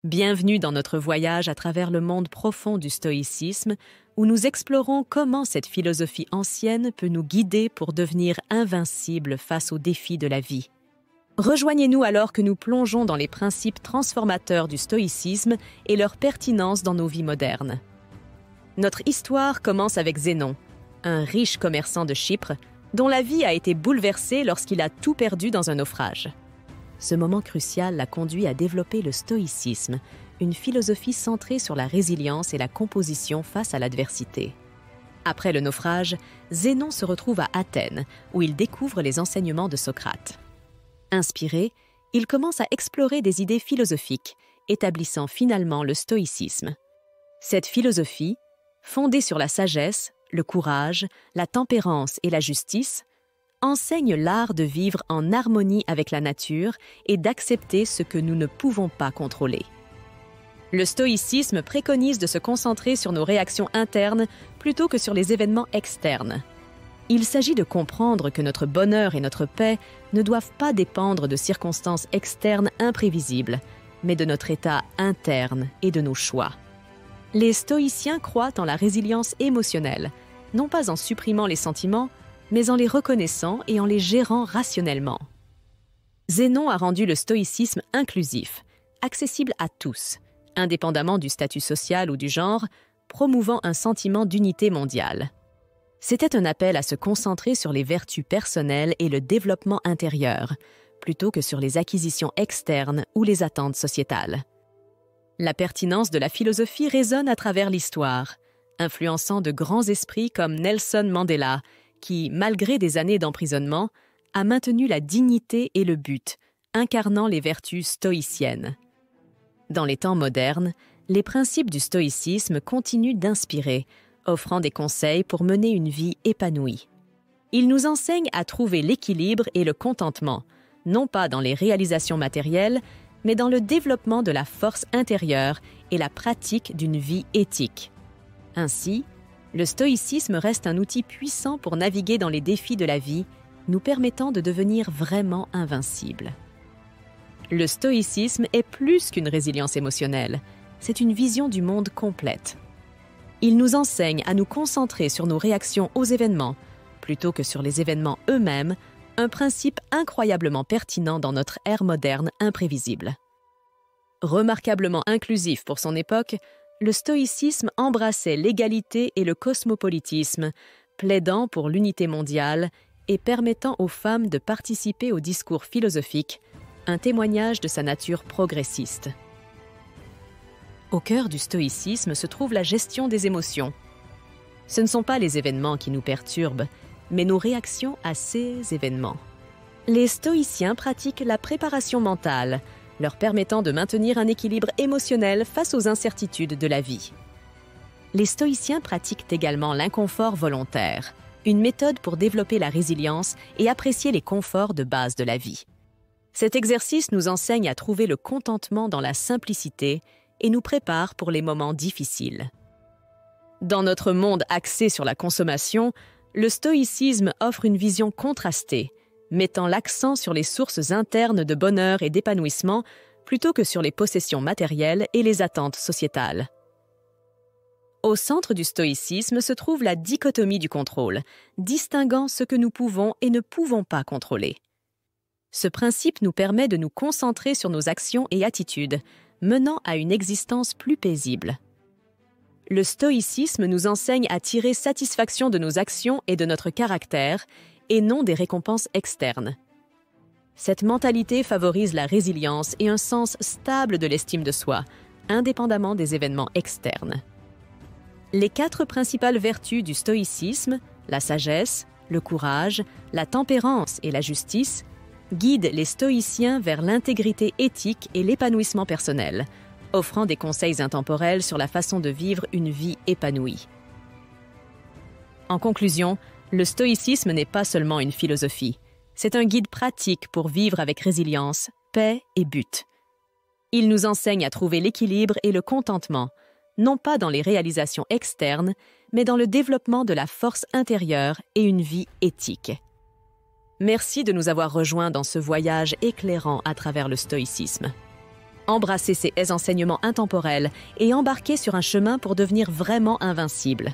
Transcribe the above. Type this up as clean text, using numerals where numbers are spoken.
Bienvenue dans notre voyage à travers le monde profond du stoïcisme, où nous explorons comment cette philosophie ancienne peut nous guider pour devenir invincibles face aux défis de la vie. Rejoignez-nous alors que nous plongeons dans les principes transformateurs du stoïcisme et leur pertinence dans nos vies modernes. Notre histoire commence avec Zénon, un riche commerçant de Chypre, dont la vie a été bouleversée lorsqu'il a tout perdu dans un naufrage. Ce moment crucial l'a conduit à développer le stoïcisme, une philosophie centrée sur la résilience et la composition face à l'adversité. Après le naufrage, Zénon se retrouve à Athènes, où il découvre les enseignements de Socrate. Inspiré, il commence à explorer des idées philosophiques, établissant finalement le stoïcisme. Cette philosophie, fondée sur la sagesse, le courage, la tempérance et la justice, enseigne l'art de vivre en harmonie avec la nature et d'accepter ce que nous ne pouvons pas contrôler. Le stoïcisme préconise de se concentrer sur nos réactions internes plutôt que sur les événements externes. Il s'agit de comprendre que notre bonheur et notre paix ne doivent pas dépendre de circonstances externes imprévisibles, mais de notre état interne et de nos choix. Les stoïciens croient en la résilience émotionnelle, non pas en supprimant les sentiments, mais en les reconnaissant et en les gérant rationnellement. Zénon a rendu le stoïcisme inclusif, accessible à tous, indépendamment du statut social ou du genre, promouvant un sentiment d'unité mondiale. C'était un appel à se concentrer sur les vertus personnelles et le développement intérieur, plutôt que sur les acquisitions externes ou les attentes sociétales. La pertinence de la philosophie résonne à travers l'histoire, influençant de grands esprits comme Nelson Mandela, qui, malgré des années d'emprisonnement, a maintenu la dignité et le but, incarnant les vertus stoïciennes. Dans les temps modernes, les principes du stoïcisme continuent d'inspirer, offrant des conseils pour mener une vie épanouie. Ils nous enseignent à trouver l'équilibre et le contentement, non pas dans les réalisations matérielles, mais dans le développement de la force intérieure et la pratique d'une vie éthique. Ainsi, le stoïcisme reste un outil puissant pour naviguer dans les défis de la vie, nous permettant de devenir vraiment invincibles. Le stoïcisme est plus qu'une résilience émotionnelle, c'est une vision du monde complète. Il nous enseigne à nous concentrer sur nos réactions aux événements, plutôt que sur les événements eux-mêmes, un principe incroyablement pertinent dans notre ère moderne imprévisible. Remarquablement inclusif pour son époque, le stoïcisme embrassait l'égalité et le cosmopolitisme, plaidant pour l'unité mondiale et permettant aux femmes de participer au discours philosophique, un témoignage de sa nature progressiste. Au cœur du stoïcisme se trouve la gestion des émotions. Ce ne sont pas les événements qui nous perturbent, mais nos réactions à ces événements. Les stoïciens pratiquent la préparation mentale, leur permettant de maintenir un équilibre émotionnel face aux incertitudes de la vie. Les stoïciens pratiquent également l'inconfort volontaire, une méthode pour développer la résilience et apprécier les conforts de base de la vie. Cet exercice nous enseigne à trouver le contentement dans la simplicité et nous prépare pour les moments difficiles. Dans notre monde axé sur la consommation, le stoïcisme offre une vision contrastée, mettant l'accent sur les sources internes de bonheur et d'épanouissement plutôt que sur les possessions matérielles et les attentes sociétales. Au centre du stoïcisme se trouve la dichotomie du contrôle, distinguant ce que nous pouvons et ne pouvons pas contrôler. Ce principe nous permet de nous concentrer sur nos actions et attitudes, menant à une existence plus paisible. Le stoïcisme nous enseigne à tirer satisfaction de nos actions et de notre caractère, et non des récompenses externes. Cette mentalité favorise la résilience et un sens stable de l'estime de soi, indépendamment des événements externes. Les 4 principales vertus du stoïcisme, la sagesse, le courage, la tempérance et la justice, guident les stoïciens vers l'intégrité éthique et l'épanouissement personnel, offrant des conseils intemporels sur la façon de vivre une vie épanouie. En conclusion, le stoïcisme n'est pas seulement une philosophie, c'est un guide pratique pour vivre avec résilience, paix et but. Il nous enseigne à trouver l'équilibre et le contentement, non pas dans les réalisations externes, mais dans le développement de la force intérieure et une vie éthique. Merci de nous avoir rejoints dans ce voyage éclairant à travers le stoïcisme. embrasser ces enseignements intemporels et embarquer sur un chemin pour devenir vraiment invincible.